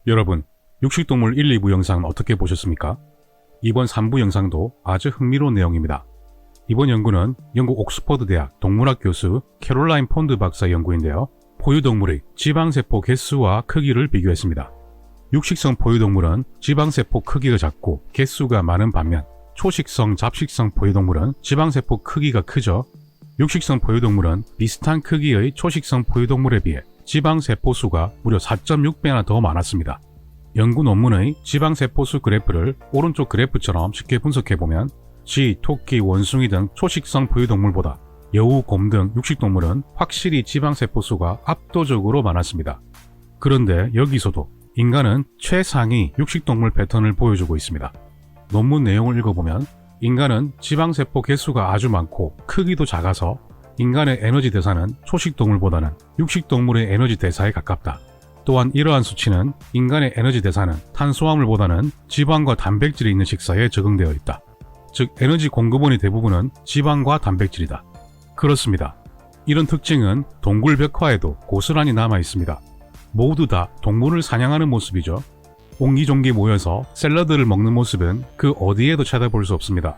여러분, 육식동물 1, 2부 영상은 어떻게 보셨습니까? 이번 3부 영상도 아주 흥미로운 내용입니다. 이번 연구는 영국 옥스퍼드 대학 동물학 교수 캐롤라인 폰드 박사의 연구인데요. 포유동물의 지방세포 개수와 크기를 비교했습니다. 육식성 포유동물은 지방세포 크기가 작고 개수가 많은 반면 초식성, 잡식성 포유동물은 지방세포 크기가 크죠. 육식성 포유동물은 비슷한 크기의 초식성 포유동물에 비해 지방세포 수가 무려 4.6배나 더 많았습니다. 연구 논문의 지방세포수 그래프를 오른쪽 그래프처럼 쉽게 분석해보면 쥐, 토끼, 원숭이 등 초식성 포유동물보다 여우, 곰 등 육식동물은 확실히 지방세포수가 압도적으로 많았습니다. 그런데 여기서도 인간은 최상위 육식동물 패턴을 보여주고 있습니다. 논문 내용을 읽어보면 인간은 지방세포 개수가 아주 많고 크기도 작아서 인간의 에너지 대사는 초식동물보다는 육식동물의 에너지 대사에 가깝다. 또한 이러한 수치는 인간의 에너지 대사는 탄수화물보다는 지방과 단백질이 있는 식사에 적응되어 있다. 즉 에너지 공급원의 대부분은 지방과 단백질이다. 그렇습니다. 이런 특징은 동굴 벽화에도 고스란히 남아 있습니다. 모두 다 동물을 사냥하는 모습이죠. 옹기종기 모여서 샐러드를 먹는 모습은 그 어디에도 찾아볼 수 없습니다.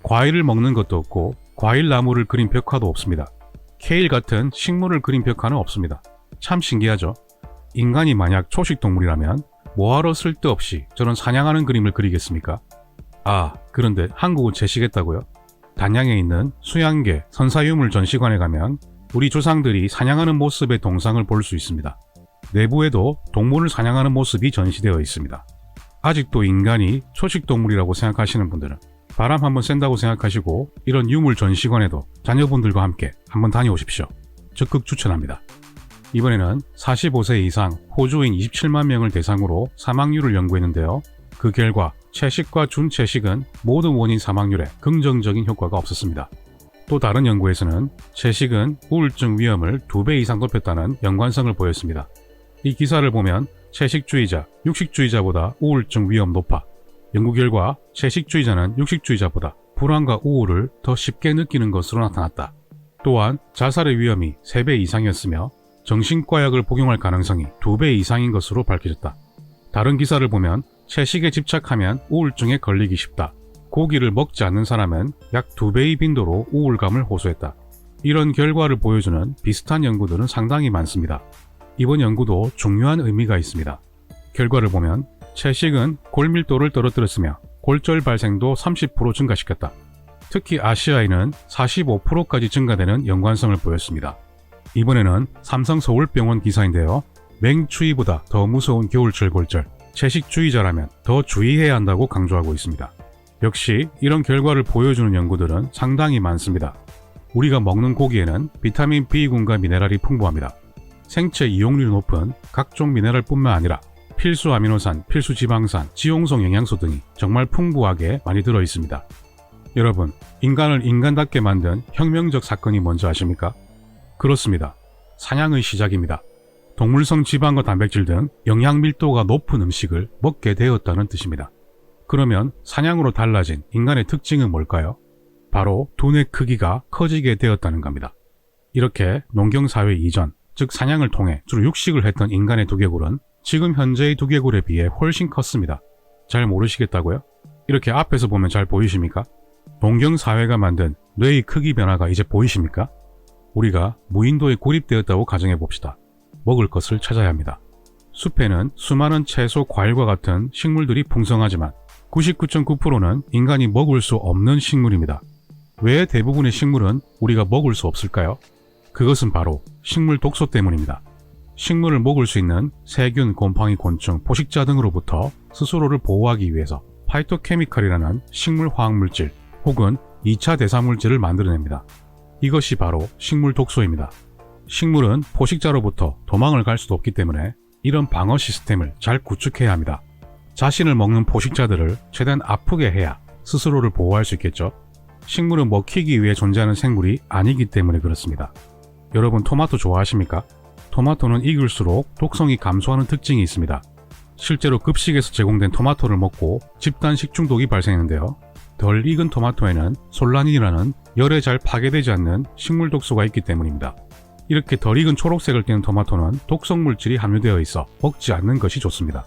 과일을 먹는 것도 없고 과일 나무를 그린 벽화도 없습니다. 케일 같은 식물을 그린 벽화는 없습니다. 참 신기하죠? 인간이 만약 초식동물이라면 뭐하러 쓸데없이 저런 사냥하는 그림을 그리겠습니까? 아, 그런데 한국은 제시겠다고요? 단양에 있는 수양계 선사유물 전시관에 가면 우리 조상들이 사냥하는 모습의 동상을 볼 수 있습니다. 내부에도 동물을 사냥하는 모습이 전시되어 있습니다. 아직도 인간이 초식동물이라고 생각하시는 분들은 바람 한번 쐰다고 생각하시고 이런 유물 전시관에도 자녀분들과 함께 한번 다녀오십시오. 적극 추천합니다. 이번에는 45세 이상 호주인 27만 명을 대상으로 사망률을 연구했는데요. 그 결과 채식과 준채식은 모든 원인 사망률에 긍정적인 효과가 없었습니다. 또 다른 연구에서는 채식은 우울증 위험을 2배 이상 높였다는 연관성을 보였습니다. 이 기사를 보면 채식주의자, 육식주의자보다 우울증 위험 높아. 연구 결과 채식주의자는 육식주의자보다 불안과 우울을 더 쉽게 느끼는 것으로 나타났다. 또한 자살의 위험이 3배 이상이었으며 정신과약을 복용할 가능성이 2배 이상인 것으로 밝혀졌다. 다른 기사를 보면 채식에 집착하면 우울증에 걸리기 쉽다. 고기를 먹지 않는 사람은 약 2배의 빈도로 우울감을 호소했다. 이런 결과를 보여주는 비슷한 연구들은 상당히 많습니다. 이번 연구도 중요한 의미가 있습니다. 결과를 보면 채식은 골밀도를 떨어뜨렸으며 골절 발생도 30% 증가시켰다. 특히 아시아에는 45%까지 증가되는 연관성을 보였습니다. 이번에는 삼성 서울병원 기사인데요. 맹추위보다 더 무서운 겨울철 골절, 채식주의자라면 더 주의해야 한다고 강조하고 있습니다. 역시 이런 결과를 보여주는 연구들은 상당히 많습니다. 우리가 먹는 고기에는 비타민 B군과 미네랄이 풍부합니다. 생체 이용률이 높은 각종 미네랄뿐만 아니라 필수 아미노산, 필수 지방산, 지용성 영양소 등이 정말 풍부하게 많이 들어있습니다. 여러분, 인간을 인간답게 만든 혁명적 사건이 뭔지 아십니까? 그렇습니다. 사냥의 시작입니다. 동물성 지방과 단백질 등 영양 밀도가 높은 음식을 먹게 되었다는 뜻입니다. 그러면 사냥으로 달라진 인간의 특징은 뭘까요? 바로 두뇌 크기가 커지게 되었다는 겁니다. 이렇게 농경사회 이전, 즉 사냥을 통해 주로 육식을 했던 인간의 두개골은 지금 현재의 두개골에 비해 훨씬 컸습니다. 잘 모르시겠다고요? 이렇게 앞에서 보면 잘 보이십니까? 농경사회가 만든 뇌의 크기 변화가 이제 보이십니까? 우리가 무인도에 고립되었다고 가정해봅시다. 먹을 것을 찾아야 합니다. 숲에는 수많은 채소, 과일과 같은 식물들이 풍성하지만 99.9%는 인간이 먹을 수 없는 식물입니다. 왜 대부분의 식물은 우리가 먹을 수 없을까요? 그것은 바로 식물 독소 때문입니다. 식물을 먹을 수 있는 세균, 곰팡이, 곤충, 포식자 등으로부터 스스로를 보호하기 위해서 파이토케미칼이라는 식물 화학물질 혹은 2차 대사물질을 만들어냅니다. 이것이 바로 식물 독소입니다. 식물은 포식자로부터 도망을 갈 수도 없기 때문에 이런 방어 시스템을 잘 구축해야 합니다. 자신을 먹는 포식자들을 최대한 아프게 해야 스스로를 보호할 수 있겠죠. 식물은 먹히기 위해 존재하는 생물이 아니기 때문에 그렇습니다. 여러분 토마토 좋아하십니까? 토마토는 익을수록 독성이 감소하는 특징이 있습니다. 실제로 급식에서 제공된 토마토를 먹고 집단 식중독이 발생했는데요. 덜 익은 토마토에는 솔라닌이라는 열에 잘 파괴되지 않는 식물 독소가 있기 때문입니다. 이렇게 덜 익은 초록색을 띠는 토마토는 독성 물질이 함유되어 있어 먹지 않는 것이 좋습니다.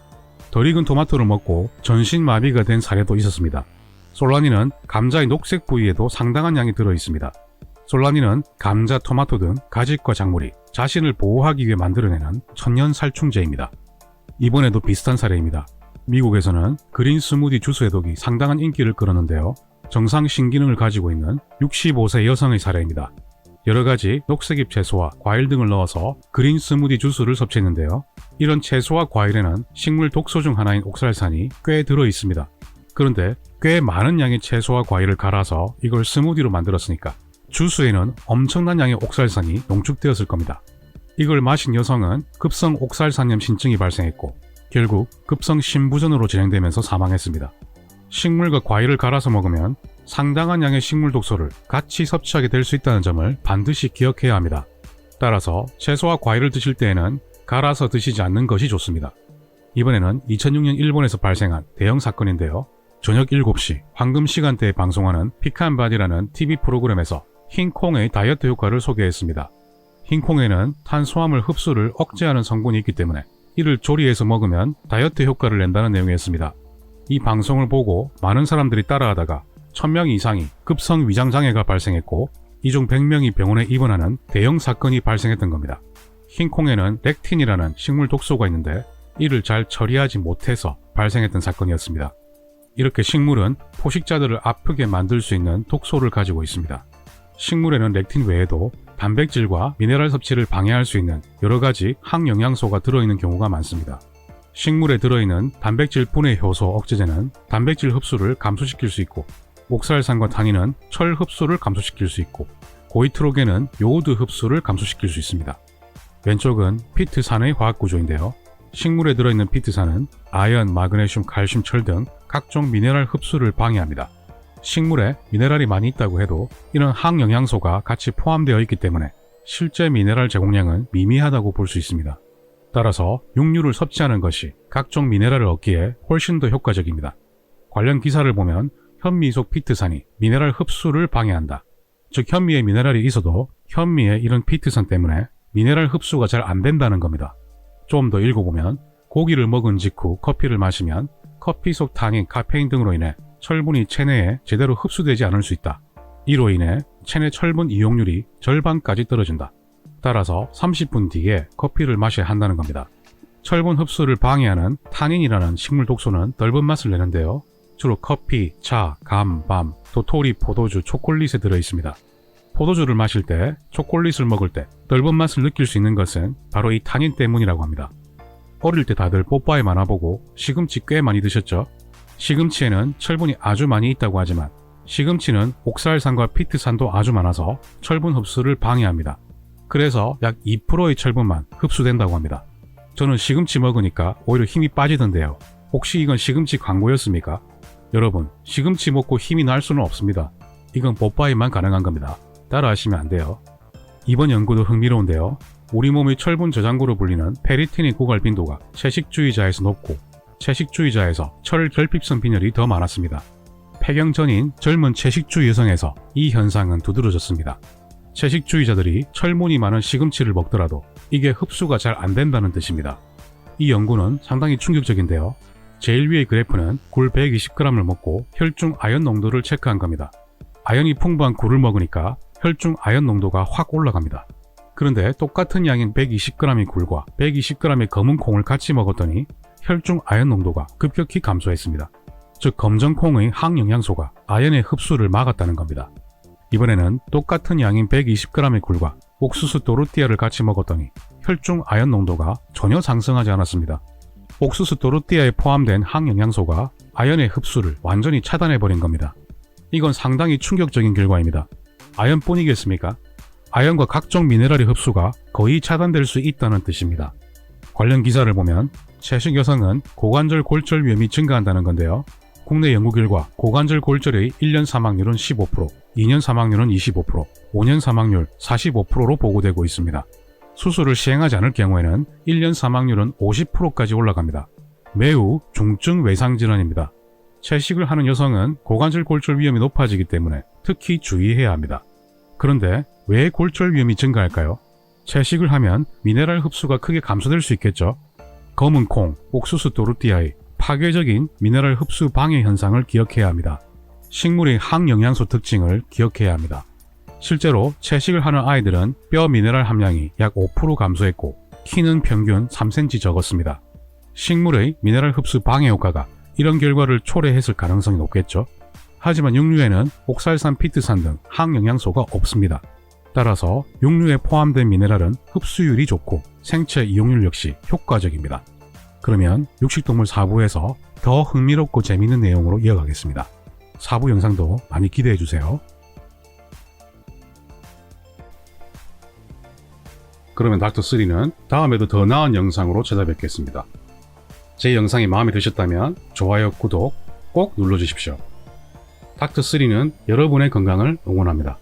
덜 익은 토마토를 먹고 전신마비가 된 사례도 있었습니다. 솔라닌은 감자의 녹색 부위에도 상당한 양이 들어있습니다. 솔라닌은 감자, 토마토 등 가짓과 작물이 자신을 보호하기 위해 만들어내는 천연 살충제입니다. 이번에도 비슷한 사례입니다. 미국에서는 그린 스무디 주스 해독이 상당한 인기를 끌었는데요. 정상 신기능을 가지고 있는 65세 여성의 사례입니다. 여러가지 녹색잎 채소와 과일 등을 넣어서 그린 스무디 주스를 섭취했는데요. 이런 채소와 과일에는 식물 독소 중 하나인 옥살산이 꽤 들어있습니다. 그런데 꽤 많은 양의 채소와 과일을 갈아서 이걸 스무디로 만들었으니까 주스에는 엄청난 양의 옥살산이 농축되었을 겁니다. 이걸 마신 여성은 급성 옥살산염 신증이 발생했고 결국 급성 심부전으로 진행되면서 사망했습니다. 식물과 과일을 갈아서 먹으면 상당한 양의 식물 독소를 같이 섭취하게 될 수 있다는 점을 반드시 기억해야 합니다. 따라서 채소와 과일을 드실 때에는 갈아서 드시지 않는 것이 좋습니다. 이번에는 2006년 일본에서 발생한 대형 사건인데요. 저녁 7시 황금 시간대에 방송하는 피칸바디라는 TV 프로그램에서 흰콩의 다이어트 효과를 소개했습니다. 흰콩에는 탄수화물 흡수를 억제하는 성분이 있기 때문에 이를 조리해서 먹으면 다이어트 효과를 낸다는 내용이었습니다. 이 방송을 보고 많은 사람들이 따라하다가 1000명 이상이 급성 위장장애가 발생했고 이 중 100명이 병원에 입원하는 대형 사건이 발생했던 겁니다. 흰콩에는 렉틴이라는 식물 독소가 있는데 이를 잘 처리하지 못해서 발생했던 사건이었습니다. 이렇게 식물은 포식자들을 아프게 만들 수 있는 독소를 가지고 있습니다. 식물에는 렉틴 외에도 단백질과 미네랄 섭취를 방해할 수 있는 여러가지 항영양소가 들어있는 경우가 많습니다. 식물에 들어있는 단백질 분해 효소 억제제는 단백질 흡수를 감소시킬 수 있고 옥살산과 탄닌은 철 흡수를 감소시킬 수 있고 고이트로겐은 요오드 흡수를 감소시킬 수 있습니다. 왼쪽은 피트산의 화학구조인데요. 식물에 들어있는 피트산은 아연, 마그네슘, 칼슘, 철 등 각종 미네랄 흡수를 방해합니다. 식물에 미네랄이 많이 있다고 해도 이런 항영양소가 같이 포함되어 있기 때문에 실제 미네랄 제공량은 미미하다고 볼 수 있습니다. 따라서 육류를 섭취하는 것이 각종 미네랄을 얻기에 훨씬 더 효과적입니다. 관련 기사를 보면 현미 속 피트산이 미네랄 흡수를 방해한다. 즉 현미에 미네랄이 있어도 현미에 이런 피트산 때문에 미네랄 흡수가 잘 안 된다는 겁니다. 좀 더 읽어보면 고기를 먹은 직후 커피를 마시면 커피 속 탄닌, 카페인 등으로 인해 철분이 체내에 제대로 흡수되지 않을 수 있다. 이로 인해 체내 철분 이용률이 절반까지 떨어진다. 따라서 30분 뒤에 커피를 마셔야 한다는 겁니다. 철분 흡수를 방해하는 탄닌이라는 식물 독소는 떫은 맛을 내는데요. 주로 커피, 차, 감, 밤, 도토리, 포도주, 초콜릿에 들어있습니다. 포도주를 마실 때, 초콜릿을 먹을 때 떫은 맛을 느낄 수 있는 것은 바로 이 탄닌 때문이라고 합니다. 어릴 때 다들 뽀빠이 만화 보고 시금치 꽤 많이 드셨죠? 시금치에는 철분이 아주 많이 있다고 하지만 시금치는 옥살산과 피트산도 아주 많아서 철분 흡수를 방해합니다. 그래서 약 2%의 철분만 흡수된다고 합니다. 저는 시금치 먹으니까 오히려 힘이 빠지던데요. 혹시 이건 시금치 광고였습니까? 여러분, 시금치 먹고 힘이 날 수는 없습니다. 이건 뽀빠이만 가능한 겁니다. 따라하시면 안 돼요. 이번 연구도 흥미로운데요. 우리 몸의 철분 저장고로 불리는 페리티닌 고갈 빈도가 채식주의자에서 높고 채식주의자에서 철 결핍성 빈혈이 더 많았습니다. 폐경 전인 젊은 채식주의 여성에서 이 현상은 두드러졌습니다. 채식주의자들이 철분이 많은 시금치를 먹더라도 이게 흡수가 잘 안 된다는 뜻입니다. 이 연구는 상당히 충격적인데요. 제일 위의 그래프는 굴 120g을 먹고 혈중 아연 농도를 체크한 겁니다. 아연이 풍부한 굴을 먹으니까 혈중 아연 농도가 확 올라갑니다. 그런데 똑같은 양인 120g의 굴과 120g의 검은 콩을 같이 먹었더니 혈중 아연 농도가 급격히 감소했습니다. 즉 검정콩의 항영양소가 아연의 흡수를 막았다는 겁니다. 이번에는 똑같은 양인 120g의 굴과 옥수수 또르띠아를 같이 먹었더니 혈중 아연 농도가 전혀 상승하지 않았습니다. 옥수수 또르띠아에 포함된 항영양소가 아연의 흡수를 완전히 차단해버린 겁니다. 이건 상당히 충격적인 결과입니다. 아연뿐이겠습니까? 아연과 각종 미네랄의 흡수가 거의 차단될 수 있다는 뜻입니다. 관련 기사를 보면 채식 여성은 고관절 골절 위험이 증가한다는 건데요. 국내 연구 결과 고관절 골절의 1년 사망률은 15%, 2년 사망률은 25%, 5년 사망률 45%로 보고되고 있습니다. 수술을 시행하지 않을 경우에는 1년 사망률은 50%까지 올라갑니다. 매우 중증 외상질환입니다. 채식을 하는 여성은 고관절 골절 위험이 높아지기 때문에 특히 주의해야 합니다. 그런데 왜 골절 위험이 증가할까요? 채식을 하면 미네랄 흡수가 크게 감소될 수 있겠죠. 검은 콩, 옥수수 또르띠아의 파괴적인 미네랄 흡수 방해 현상을 기억해야 합니다. 식물의 항영양소 특징을 기억해야 합니다. 실제로 채식을 하는 아이들은 뼈 미네랄 함량이 약 5% 감소했고 키는 평균 3cm 적었습니다. 식물의 미네랄 흡수 방해 효과가 이런 결과를 초래했을 가능성이 높겠죠. 하지만 육류에는 옥살산, 피트산 등 항영양소가 없습니다. 따라서 육류에 포함된 미네랄은 흡수율이 좋고 생체 이용률 역시 효과적입니다. 그러면 육식동물 4부에서 더 흥미롭고 재미있는 내용으로 이어가겠습니다. 4부 영상도 많이 기대해주세요. 그러면 닥터3는 다음에도 더 나은 영상으로 찾아뵙겠습니다. 제 영상이 마음에 드셨다면 좋아요, 구독 꼭 눌러주십시오. 닥터3는 여러분의 건강을 응원합니다.